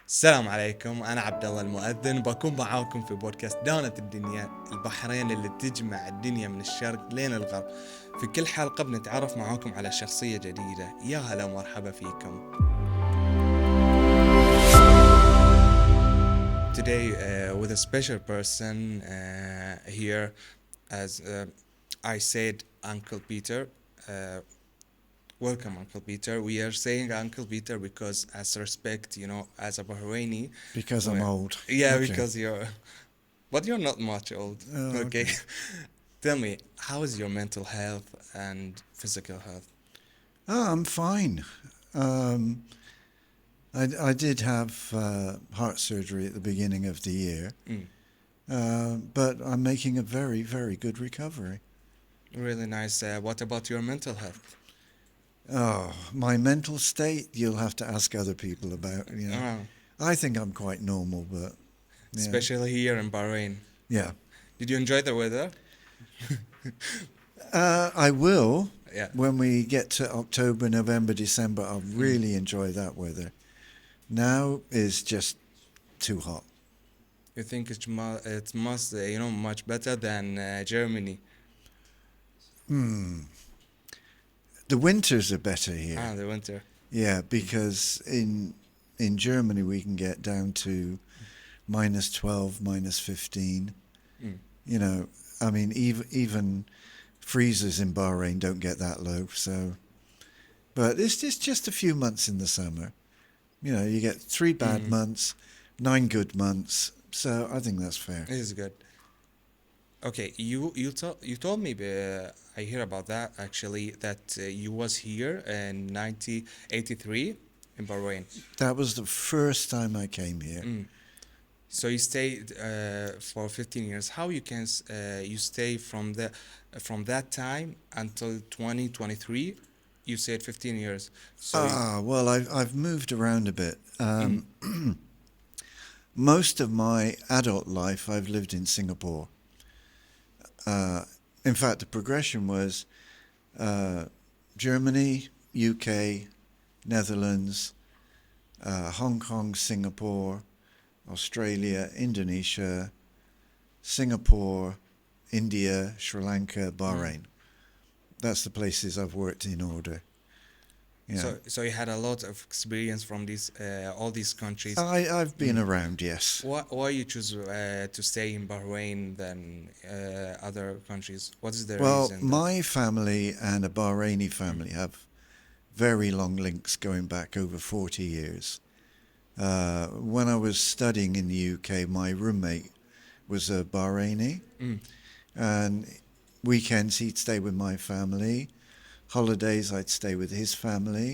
السلام عليكم، أنا عبد الله المؤذن، بكون معاكم في بودكاست دانة الدنيا، البحرين اللي تجمع الدنيا من الشرق لين الغرب. في كل حلقة بنتعرف معاكم على شخصية جديدة. يا هلا ومرحبا فيكم. Today with a special person here, as I said, Uncle Peter. Welcome, Uncle Peter. We are saying Uncle Peter because, as respect, as a Bahraini. Because I'm old. Yeah, Okay. because but you're not much old. Oh, Okay. Tell me, how is your mental health and physical health? Oh, I'm fine. I did have heart surgery at the beginning of the year, but I'm making a very, very good recovery. Really nice. What about your mental health? Oh, my mental state, you'll have to ask other people about. Oh, I think I'm quite normal, but yeah. especially here in Bahrain. Yeah. Did you enjoy the weather? I will. Yeah. When we get to October, November, December, I'll really enjoy that weather. Now is just too hot. You think it must much better than Germany? The winters are better here. Ah, the winter. Yeah, because in Germany we can get down to minus 12, minus 15. You know, I mean, even freezers in Bahrain don't get that low. So, but it's just a few months in the summer. You know, you get 3 bad months, 9 good months. So I think that's fair. It is good. Okay, you told me, I hear about that actually, that you was here in 1983 in Bahrain. That was the first time I came here. So you stayed for 15 years. How you can you stay from that time until 2023? You said 15 years. So Well, I've moved around a bit. Most of my adult life I've lived in Singapore. In fact, the progression was Germany, UK, Netherlands, Hong Kong, Singapore, Australia, Indonesia, Singapore, India, Sri Lanka, Bahrain. That's the places I've worked in order. Yeah. So you had a lot of experience from these all these countries. I've been around, yes. Why you choose to stay in Bahrain than other countries? What is the Well, reason? my family and a Bahraini family have very long links going back over 40 years. When I was studying in the UK, my roommate was a Bahraini, and weekends he'd stay with my family. Holidays I'd stay with his family.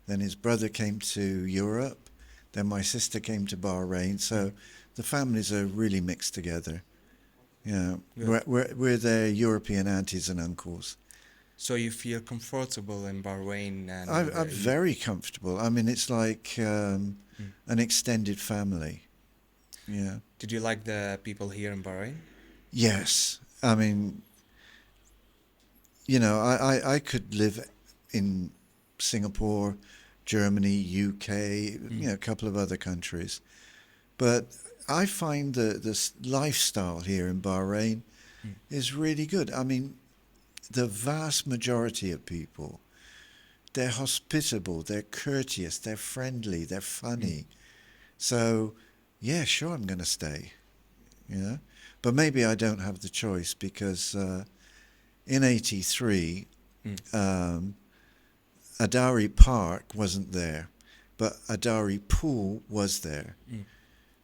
Then his brother came to Europe. Then my sister came to Bahrain. So the families are really mixed together. Yeah, we're their European aunties and uncles. So you feel comfortable in Bahrain? And I'm very comfortable. I mean, it's like an extended family. Yeah. Did you like the people here in Bahrain? Yes. I mean, you know, I could live in Singapore, Germany, UK, a couple of other countries. But I find this lifestyle here in Bahrain is really good. I mean, the vast majority of people, they're hospitable, they're courteous, they're friendly, they're funny. So, yeah, sure, I'm going to stay, But maybe I don't have the choice because in 83, Adari Park wasn't there, but Adari Pool was there.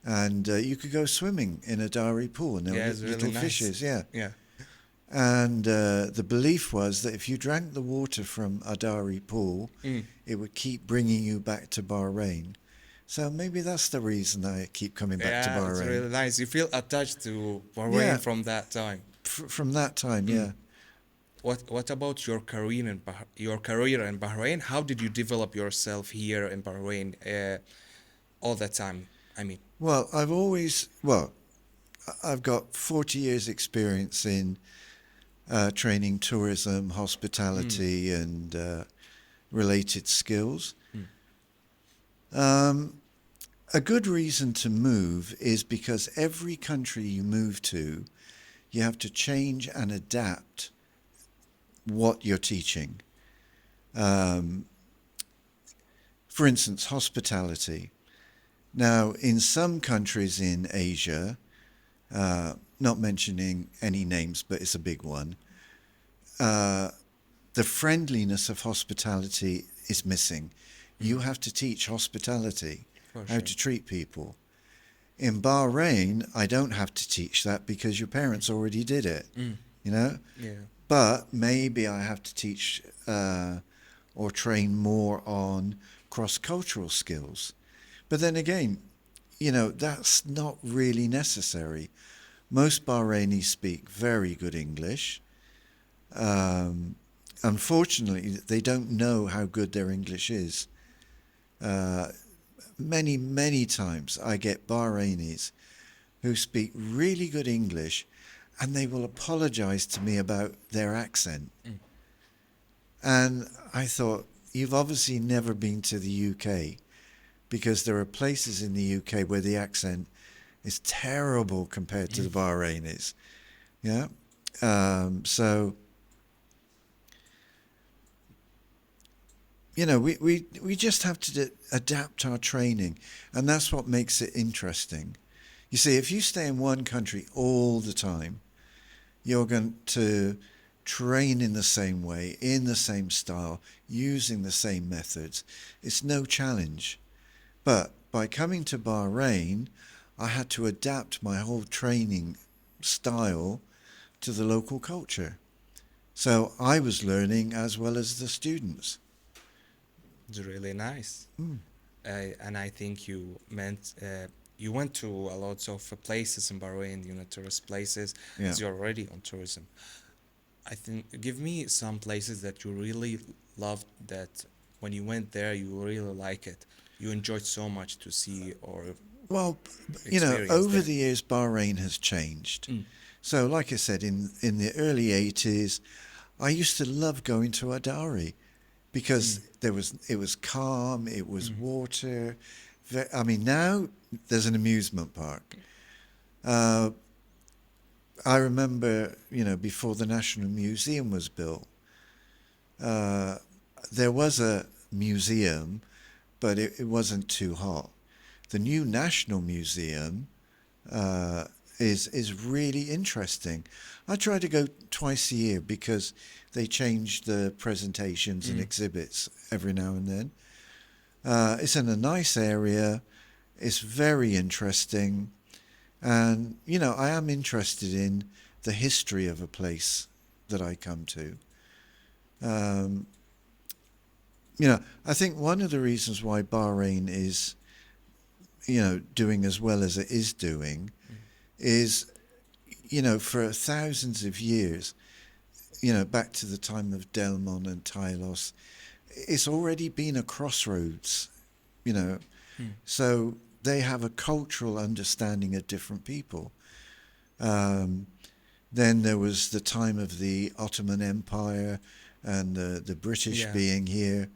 And you could go swimming in Adari Pool, and there were little really nice. fishes, yeah. Yeah. And the belief was that if you drank the water from Adari Pool, it would keep bringing you back to Bahrain. So maybe that's the reason I keep coming back to Bahrain. It's really nice. You feel attached to Bahrain from that time. From that time, yeah. What about your career in Bahrain? How did you develop yourself here in Bahrain all that time? I mean, Well, I've got 40 years experience in training tourism, hospitality, and related skills. a good reason to move is because every country you move to, you have to change and adapt what you're teaching. For instance, hospitality. Now, in some countries in Asia, not mentioning any names, but it's a big one, the friendliness of hospitality is missing. You have to teach hospitality, how to treat people. In Bahrain, I don't have to teach that because your parents already did it, you know? Yeah. But maybe I have to teach or train more on cross-cultural skills. But then again, you know, that's not really necessary. Most Bahrainis speak very good English. Unfortunately, they don't know how good their English is. Many times I get Bahrainis who speak really good English and they will apologize to me about their accent. And I thought, you've obviously never been to the UK, because there are places in the UK where the accent is terrible compared to the Bahrainis. Yeah. So, you know, we just have to adapt our training, and that's what makes it interesting. You see, if you stay in one country all the time, you're going to train in the same way, in the same style, using the same methods. It's no challenge. But by coming to Bahrain, I had to adapt my whole training style to the local culture. So I was learning as well as the students. It's really nice. And I think you meant you went to a lot of places in Bahrain, you know, tourist places. Yeah. As you're already on tourism. I think, give me some places that you really loved, that when you went there, you really like it. You enjoyed so much to see or Well, you know, experience over there. the years, Bahrain has changed. So like I said, in the early 80s, I used to love going to Adari because it was calm, it was water. I mean, now there's an amusement park. I remember, you know, before the National Museum was built, there was a museum, but it wasn't too hot. The new National Museum is really interesting. I try to go twice a year because they change the presentations and exhibits every now and then. It's in a nice area. It's very interesting. And, you know, I am interested in the history of a place that I come to. You know, I think one of the reasons why Bahrain is, you know, doing as well as it is doing is, you know, for thousands of years, you know, back to the time of Delmon and Tylos, it's already been a crossroads, you know. So they have a cultural understanding of different people. Then there was the time of the Ottoman Empire and the British being here.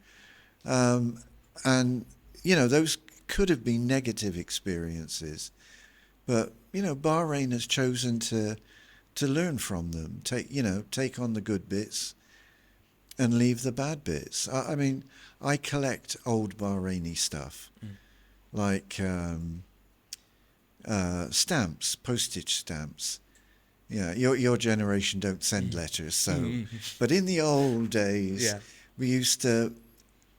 And, you know, those could have been negative experiences. But, you know, Bahrain has chosen to learn from them, take on the good bits and leave the bad bits. I mean, I collect old Bahraini stuff. Like stamps, postage stamps. Yeah, your generation don't send letters, so. But in the old days, we used to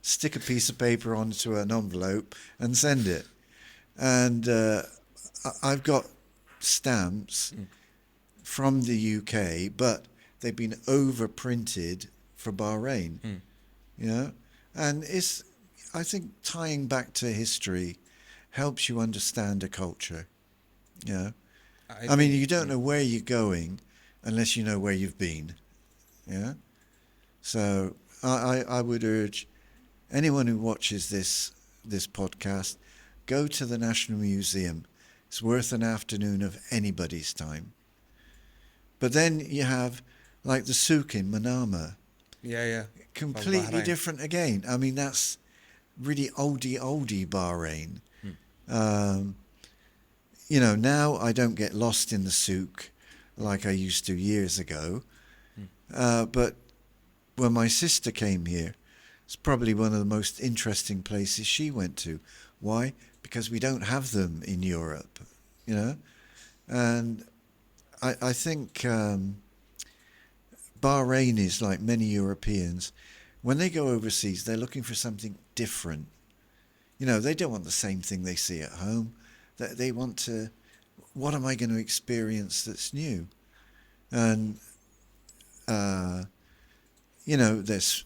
stick a piece of paper onto an envelope and send it. And I've got stamps from the UK, but they've been overprinted for Bahrain. Yeah, and it's, I think, tying back to history helps you understand a culture. Yeah, I mean, you don't know where you're going unless you know where you've been. Yeah, so I would urge anyone who watches this podcast, go to the National Museum. It's worth an afternoon of anybody's time. But then you have, like, the souk in Manama. Yeah. Completely different again. I mean, that's really oldie Bahrain. You know, now I don't get lost in the souk like I used to years ago. But when my sister came here, it's probably one of the most interesting places she went to. Why? Because we don't have them in Europe, you know? And I think Bahrainis, like many Europeans, when they go overseas, they're looking for something different. You know, they don't want the same thing they see at home. They want to, what am I going to experience that's new? And, you know, there's,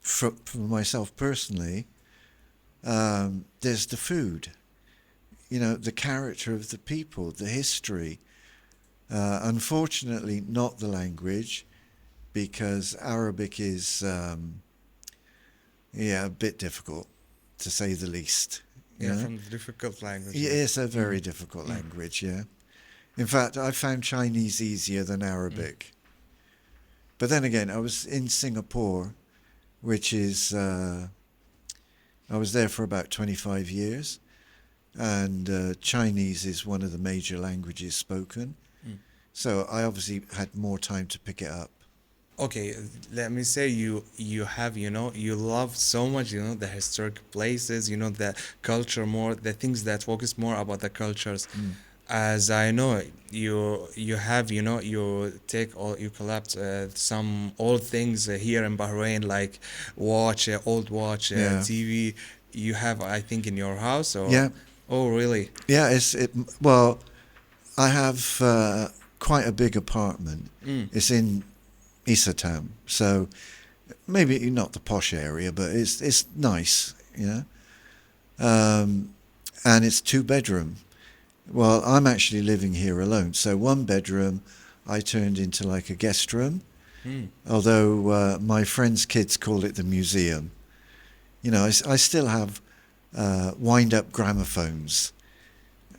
for myself personally, there's the food, you know, the character of the people, the history. Unfortunately, not the language, because Arabic is, a bit difficult, to say the least. Yeah, from the difficult language. Yeah, it's a very difficult language, yeah. In fact, I found Chinese easier than Arabic. But then again, I was in Singapore, which is, I was there for about 25 years, and Chinese is one of the major languages spoken. So I obviously had more time to pick it up. Okay, let me say you have, you know, you love so much, you know, the historic places, you know, the culture more, the things that focus more about the cultures. As I know, you have, you know, you collect some old things here in Bahrain, like old watch, TV. You have, I think, in your house, or Yeah. Oh, really? Yeah, well, I have quite a big apartment. It's in Isa Town, so maybe not the posh area, but it's nice, you know. And it's 2-bedroom. Well, I'm actually living here alone, so 1 bedroom I turned into like a guest room. Although my friends' kids call it the museum. You know, I still have wind-up gramophones.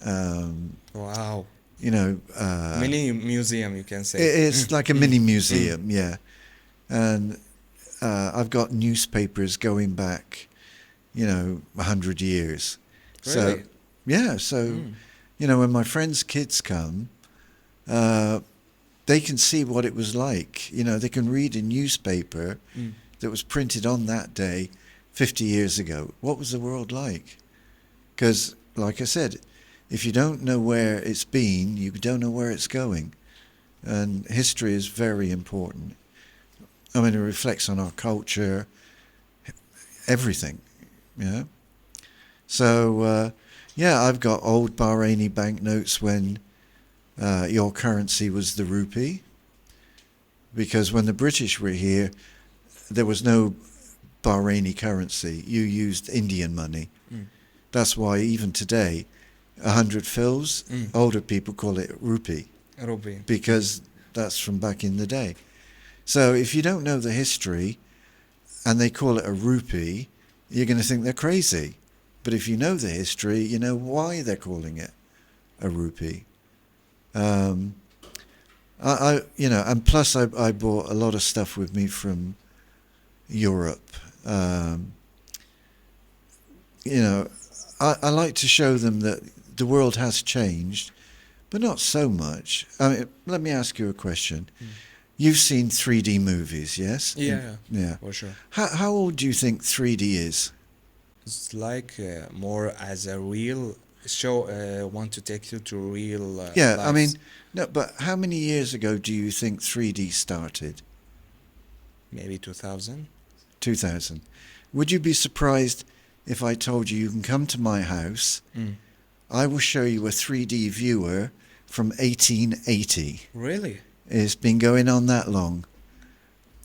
Wow. You know, Mini museum, you can say. It's like a mini museum, yeah. And I've got newspapers going back, you know, 100 years. Really? So, yeah, so, you know, when my friends' kids come, they can see what it was like. You know, they can read a newspaper that was printed on that day 50 years ago. What was the world like? Because, like I said, if you don't know where it's been, you don't know where it's going. And history is very important. I mean, it reflects on our culture, everything, you know. So, yeah, I've got old Bahraini banknotes when your currency was the rupee. Because when the British were here, there was no Bahraini currency. You used Indian money. That's why even today, 100 fils, older people call it rupee. Rupee. Because that's from back in the day. So if you don't know the history and they call it a rupee, you're going to think they're crazy. But if you know the history, you know why they're calling it a rupee. You know, and plus I bought a lot of stuff with me from Europe. You know, I like to show them that the world has changed, but not so much. I mean, let me ask you a question. You've seen 3D movies, yes? Yeah, for sure. How old do you think 3D is? It's like more as a real show, want to take you to real Yeah, lives. I mean, no, but how many years ago do you think 3D started? Maybe 2000. 2000. Would you be surprised if I told you can come to my house, I will show you a 3D viewer from 1880. Really? It's been going on that long.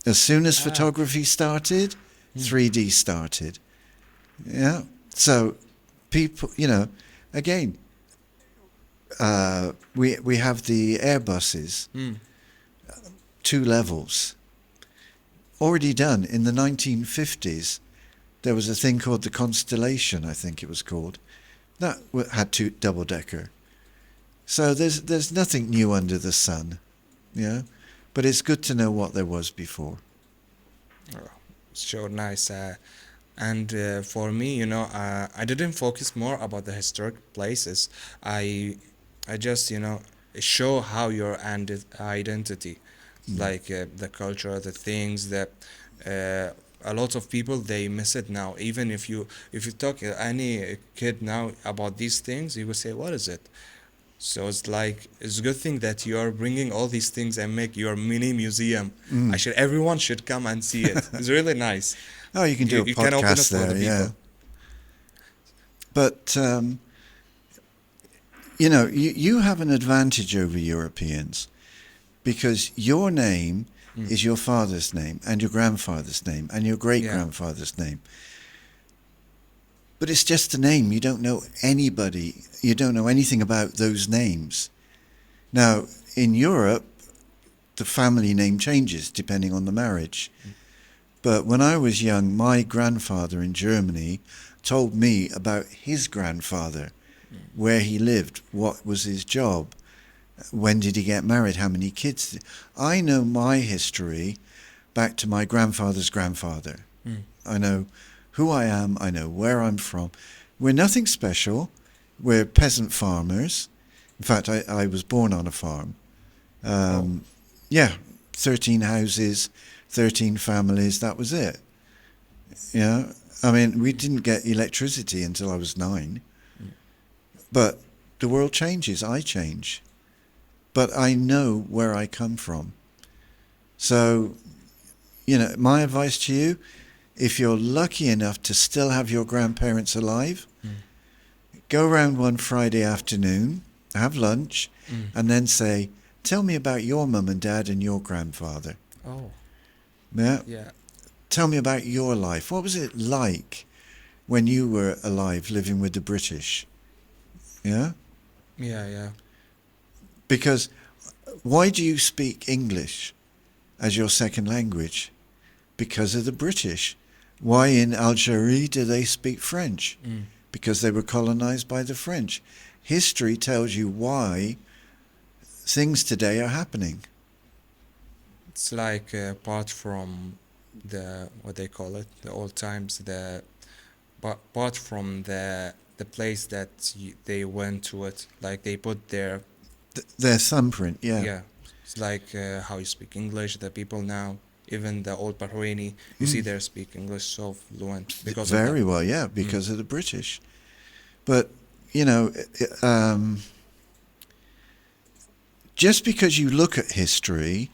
As soon as photography started, 3D started. Yeah. So people, you know, again, we have the Airbuses, 2 levels. Already done in the 1950s. There was a thing called the Constellation, I think it was called. That had 2 double-decker. So there's nothing new under the sun, you know? But it's good to know what there was before. Oh, sure, nice. And for me, I didn't focus more about the historic places. I just, show how your identity, like the culture, the things that a lot of people they miss it now. Even if you talk any kid now about these things, he will say, "What is it?" So it's a good thing that you are bringing all these things and make your mini museum. Everyone should come and see it. It's really nice. Oh, you can do a You can open it podcast for the there, yeah. people. But you have an advantage over Europeans because your name is your father's name and your grandfather's name and your great-grandfather's name. But it's just a name. You don't know anybody. You don't know anything about those names. Now, in Europe, the family name changes depending on the marriage. But when I was young, my grandfather in Germany told me about his grandfather, where he lived, what was his job, when did he get married, how many kids. I know my history back to my grandfather's grandfather. I know who I am, I know where I'm from. We're nothing special. We're peasant farmers. In fact, I was born on a farm. 13 houses, 13 families, that was it. Yeah, I mean, we didn't get electricity until I was 9. But the world changes, I change. But I know where I come from. So, my advice to you, if you're lucky enough to still have your grandparents alive, go round one Friday afternoon, have lunch, and then say, tell me about your mum and dad and your grandfather. Oh. Yeah. Tell me about your life. What was it like when you were alive living with the British? Yeah? Yeah. Because why do you speak English as your second language? Because of the British. Why in Algeria do they speak French? Because they were colonized by the French. History tells you why things today are happening. It's like apart from what they call it, the old times, apart from the place that they went to it, like they put their thumbprint, yeah. Yeah, it's like how you speak English. The people now, even the old Bahraini, you see they speak English so fluent because of Very that. well, yeah, because of the British. But, just because you look at history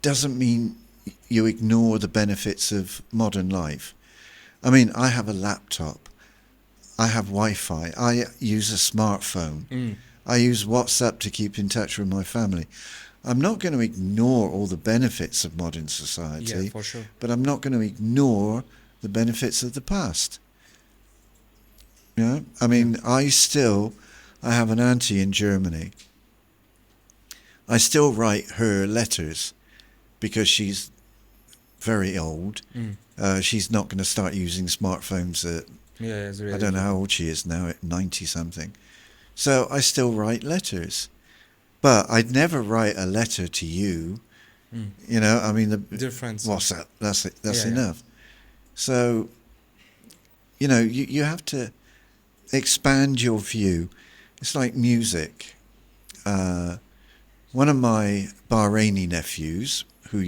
doesn't mean you ignore the benefits of modern life. I mean, I have a laptop. I have Wi-Fi. I use a smartphone. I use WhatsApp to keep in touch with my family. I'm not going to ignore all the benefits of modern society. Yeah, for sure. But I'm not going to ignore the benefits of the past. I mean, I have an auntie in Germany. I still write her letters because she's very old. She's not going to start using smartphones at, it's really I don't know how old she is now, at 90-something. So I still write letters. But I'd never write a letter to you. I mean, the difference. WhatsApp, that's it, that's enough. So, you have to expand your view. It's like music. One of my Bahraini nephews, who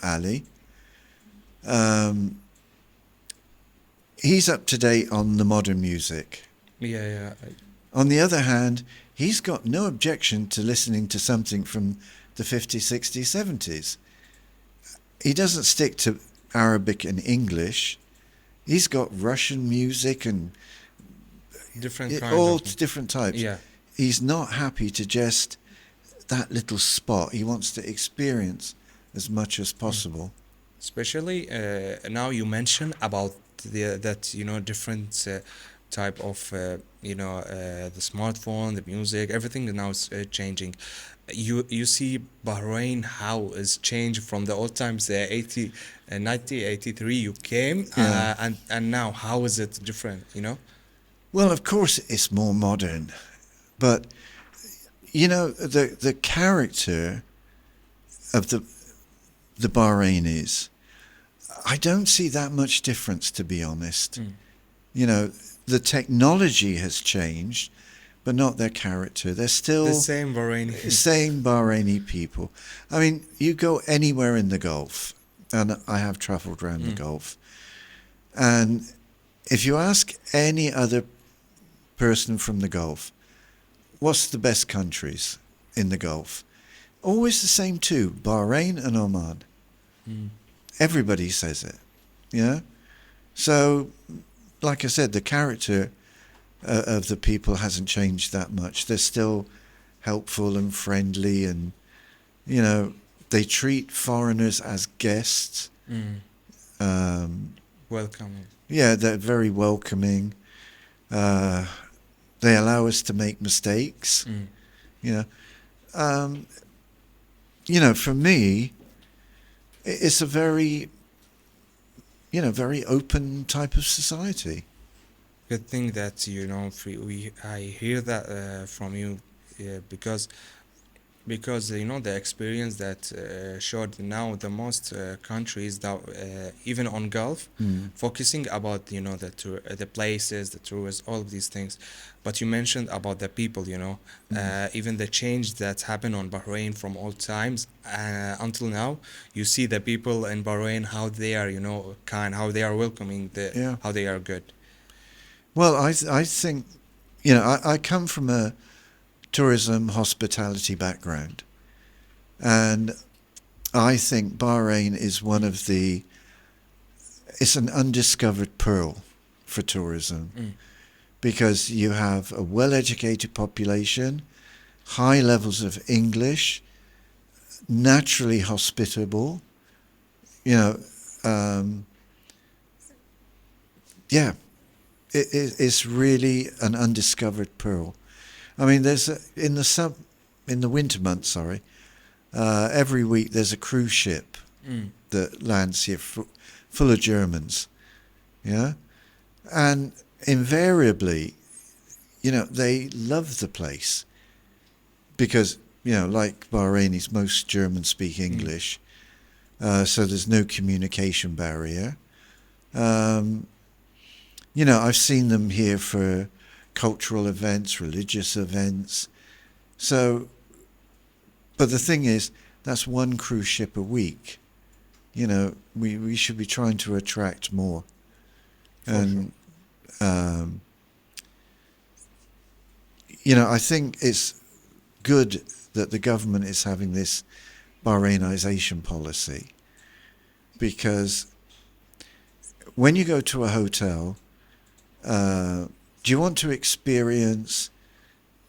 Ali, he's up to date on the modern music. Yeah. On the other hand, he's got no objection to listening to something from the 50s, 60s, 70s. He doesn't stick to Arabic and English. He's got Russian music and all different types. Yeah. He's not happy to just that little spot. He wants to experience as much as possible. Especially now you mention about different type of the smartphone, the music, everything now is changing. You see Bahrain how is changed from the old times, 1983 you came, and now how is it different? Well, of course it's more modern, but the character of the Bahrainis, I don't see that much difference, to be honest. You know, the technology has changed, but not their character. They're still The same Bahraini. same Bahraini people. I mean, you go anywhere in the Gulf, and I have traveled around the Gulf, and if you ask any other person from the Gulf, what's the best countries in the Gulf? Always the same two, Bahrain and Oman. Everybody says it, yeah? So, like I said, the character of the people hasn't changed that much. They're still helpful and friendly, and, you know, they treat foreigners as guests. Welcoming. Yeah, they're very welcoming. They allow us to make mistakes. You know, for me, it's a very, you know, very open type of society. Good thing that, you know, I hear that from you, because you know the experience that showed now the most countries that even on Gulf focusing about, you know, the places, the tourists, all of these things, but you mentioned about the people, you know, even the change that's happened on Bahrain from old times until now. You see the people in Bahrain, how they are, you know, kind, how they are welcoming, how they are good. Well, I think, you know, I come from a tourism hospitality background, and I think Bahrain is it's an undiscovered pearl for tourism, because you have a well-educated population, high levels of English, naturally hospitable, you know, yeah, it's really an undiscovered pearl. I mean, there's in the winter months, every week there's a cruise ship that lands here full of Germans, yeah, and invariably, you know, they love the place because, you know, like Bahrainis, most Germans speak English, so there's no communication barrier. You know, I've seen them here for cultural events, religious events. So, but the thing is, that's one cruise ship a week. You know, we should be trying to attract more. And, you know, I think it's good that the government is having this Bahrainization policy, because when you go to a hotel, do you want to experience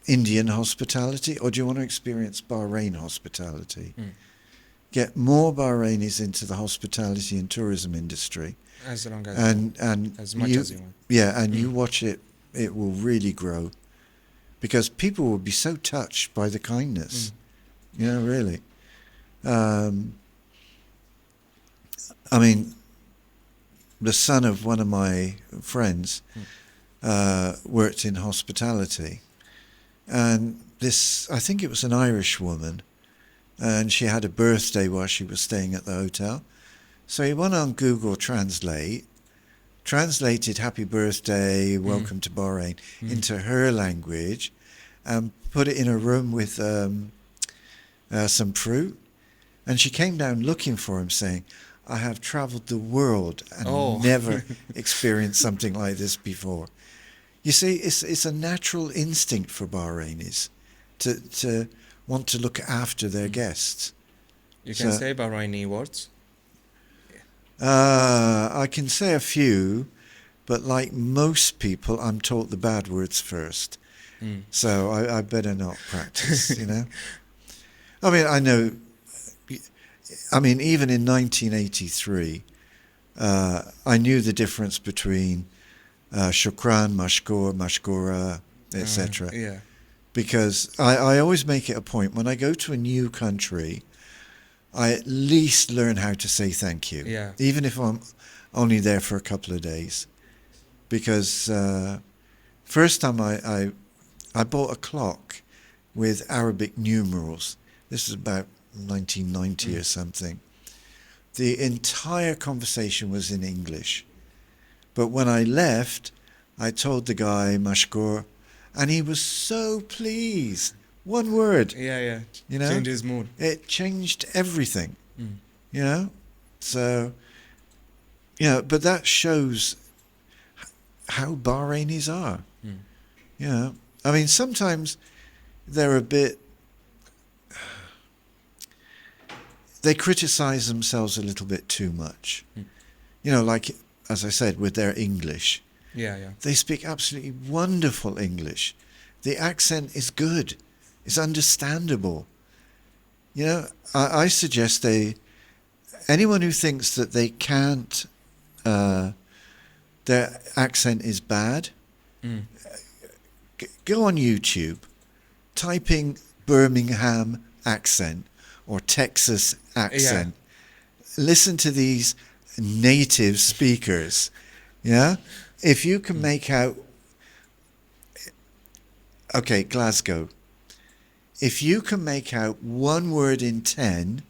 Indian hospitality, or do you want to experience Bahrain hospitality? Get more Bahrainis into the hospitality and tourism industry, as long as and as much as you want. Yeah, and you watch it; it will really grow, because people will be so touched by the kindness. You know, really. I mean, the son of one of my friends worked in hospitality, and I think it was an Irish woman, and she had a birthday while she was staying at the hotel. So he went on Google Translate, translated happy birthday, welcome to Bahrain into her language, and put it in a room with some fruit. And she came down looking for him, saying, I have traveled the world and never experienced something like this before. You see, it's a natural instinct for Bahrainis to want to look after their guests. You can say Bahraini words? I can say a few, but like most people, I'm taught the bad words first. So I better not practice, you know. I mean, I know, even in 1983, I knew the difference between shukran, mashkur, mashkura, etc. Yeah. Because I always make it a point, when I go to a new country, I at least learn how to say thank you, even if I'm only there for a couple of days. Because first time I bought a clock with Arabic numerals. This is about 1990 or something. the entire conversation was in English. But when I left, I told the guy, Mashkur, and he was so pleased. One word. Yeah. You know? Change his mood. It changed everything. You know? So, you know, but that shows how Bahrainis are. You know? I mean, sometimes they're a bit... They criticize themselves a little bit too much. You know, like, as I said, with their English. Yeah. They speak absolutely wonderful English. The accent is good. It's understandable. You know, I suggest anyone who thinks that they can't, their accent is bad, go on YouTube, typing Birmingham accent or Texas accent. Listen to these native speakers. Yeah? If you can make out... Okay, Glasgow. If you can make out one word in 10,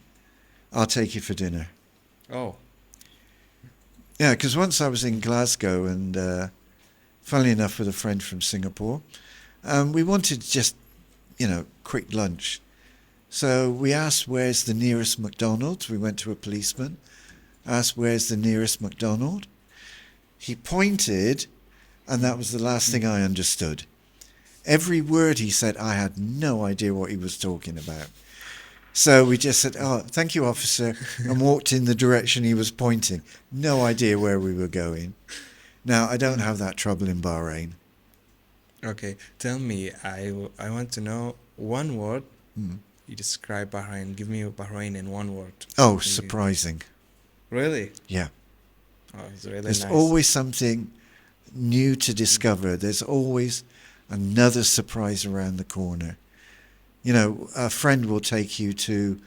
I'll take you for dinner. Oh. Yeah, because once I was in Glasgow and, funnily enough, with a friend from Singapore, we wanted just, you know, quick lunch. So we asked where's the nearest McDonald's. We went to a policeman, asked where's the nearest McDonald's. He pointed, and that was the last thing I understood. Every word he said, I had no idea what he was talking about. So we just said, oh, thank you, officer, and walked in the direction he was pointing. No idea where we were going. Now, I don't have that trouble in Bahrain. Okay, tell me, I want to know one word you describe Bahrain. Give me Bahrain in one word. Oh, surprising. Really? Yeah. Oh, it's really There's nice. always something new to discover. There's always another surprise around the corner. You know, a friend will take you to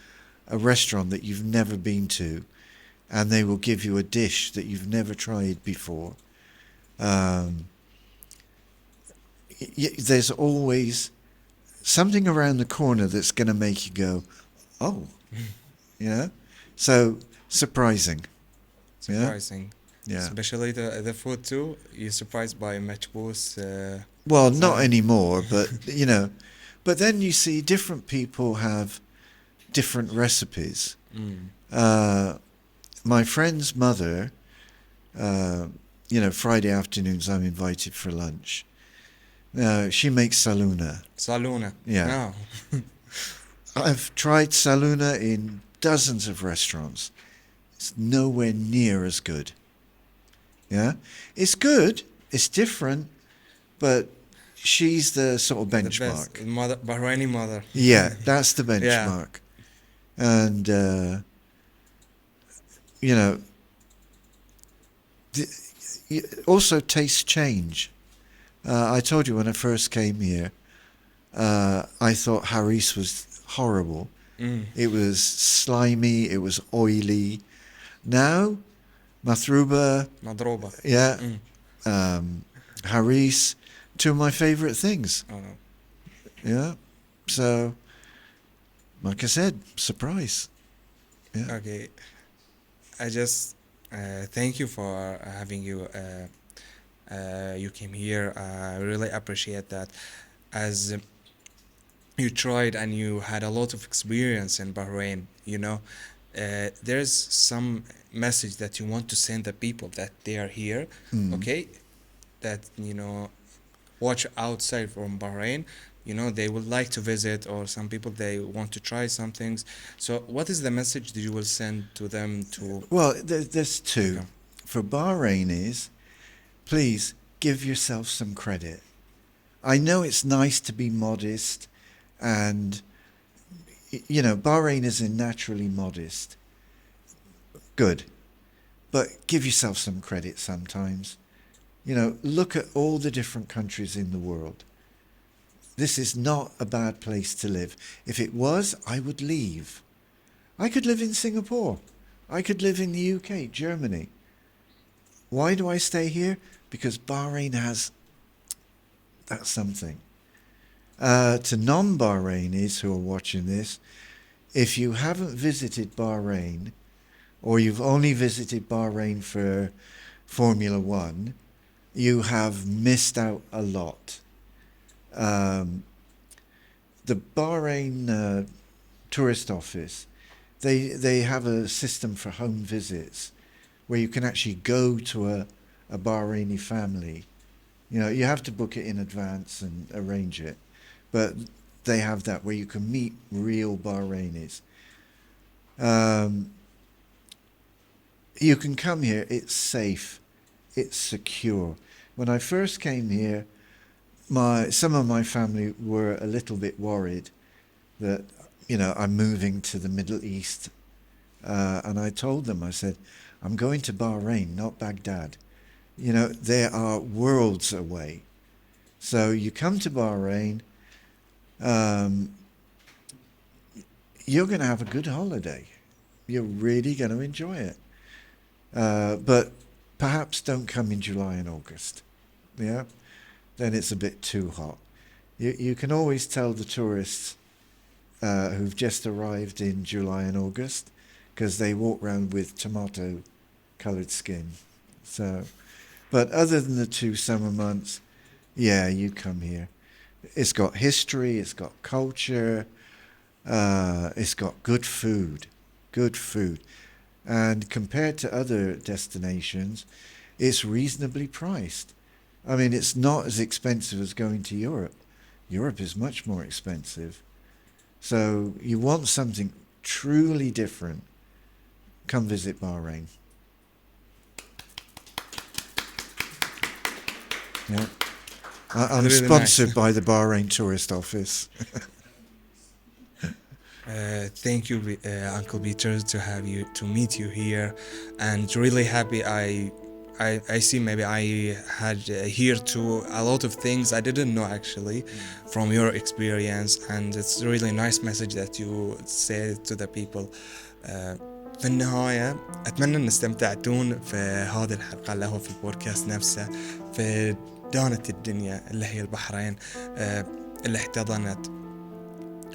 a restaurant that you've never been to, and they will give you a dish that you've never tried before. There's always something around the corner that's going to make you go, oh, you know? So, surprising. Surprising. Yeah. Especially the food too. You're surprised by matchboos. Well, not anymore, but, you know. But then you see different people have different recipes. My friend's mother, you know, Friday afternoons I'm invited for lunch. She makes saluna. Saluna. Yeah. Oh. I've tried saluna in dozens of restaurants. It's nowhere near as good. Yeah? It's good. It's different. But she's the sort of benchmark. The best. Mother, Bahraini mother. Yeah, that's the benchmark. And, you know, also tastes change. I told you when I first came here, I thought haris was horrible. It was slimy, it was oily. Now, madruba, yeah, haris, two of my favorite things. Oh, no. Yeah, so, like I said, surprise. Yeah. Okay, I just thank you for having you. You came here. I really appreciate that. As you tried and you had a lot of experience in Bahrain, you know, there's some message that you want to send the people that they are here, okay? That, you know, watch outside from Bahrain, you know, they would like to visit, or some people, they want to try some things. So what is the message that you will send to them to... Well, there's two. Okay. For Bahrainis, please give yourself some credit. I know it's nice to be modest, and, you know, Bahrain is naturally modest. Good. But give yourself some credit sometimes. You know, look at all the different countries in the world. This is not a bad place to live. If it was, I would leave. I could live in Singapore. I could live in the UK, Germany. Why do I stay here? Because Bahrain has that something. To non-Bahrainis who are watching this, if you haven't visited Bahrain, or you've only visited Bahrain for Formula One, you have missed out a lot. The Bahrain tourist office, they have a system for home visits where you can actually go to a Bahraini family. You know, you have to book it in advance and arrange it, but they have that where you can meet real Bahrainis. You can come here, it's safe, it's secure. When I first came here, some of my family were a little bit worried that, you know, I'm moving to the Middle East. And I told them, I said, I'm going to Bahrain, not Baghdad. You know, they are worlds away. So you come to Bahrain, you're going to have a good holiday. You're really going to enjoy it. But perhaps don't come in July and August. Yeah? Then it's a bit too hot. You can always tell the tourists who've just arrived in July and August because they walk around with tomato-coloured skin. So, but other than the 2 summer months, yeah, you come here. It's got history, it's got culture, it's got good food. And compared to other destinations, it's reasonably priced. I mean, it's not as expensive as going to Europe. Europe is much more expensive. So you want something truly different, come visit Bahrain. Yeah. I'm Really sponsored nice. by the Bahrain Tourist Office. Thank you, Uncle Peter, to meet you here, and really happy I see maybe I had here too a lot of things I didn't know actually from your experience, and it's a really nice message that you say to the people. في النهاية أتمنى أن استمتعتون في هذه الحلقة اللي هو في البودكاست نفسه في دانة الدنيا اللي هي البحرين اللي احتضنت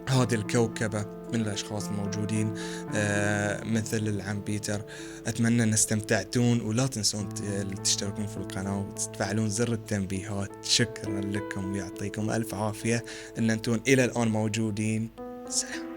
هذه الكوكبة من الأشخاص الموجودين مثل العم بيتر. أتمنى أن استمتعتون، ولا تنسون تشتركون في القناة وتفعلون زر التنبيهات. شكرا لكم ويعطيكم ألف عافية أن أنتم إلى الآن موجودين. سلام.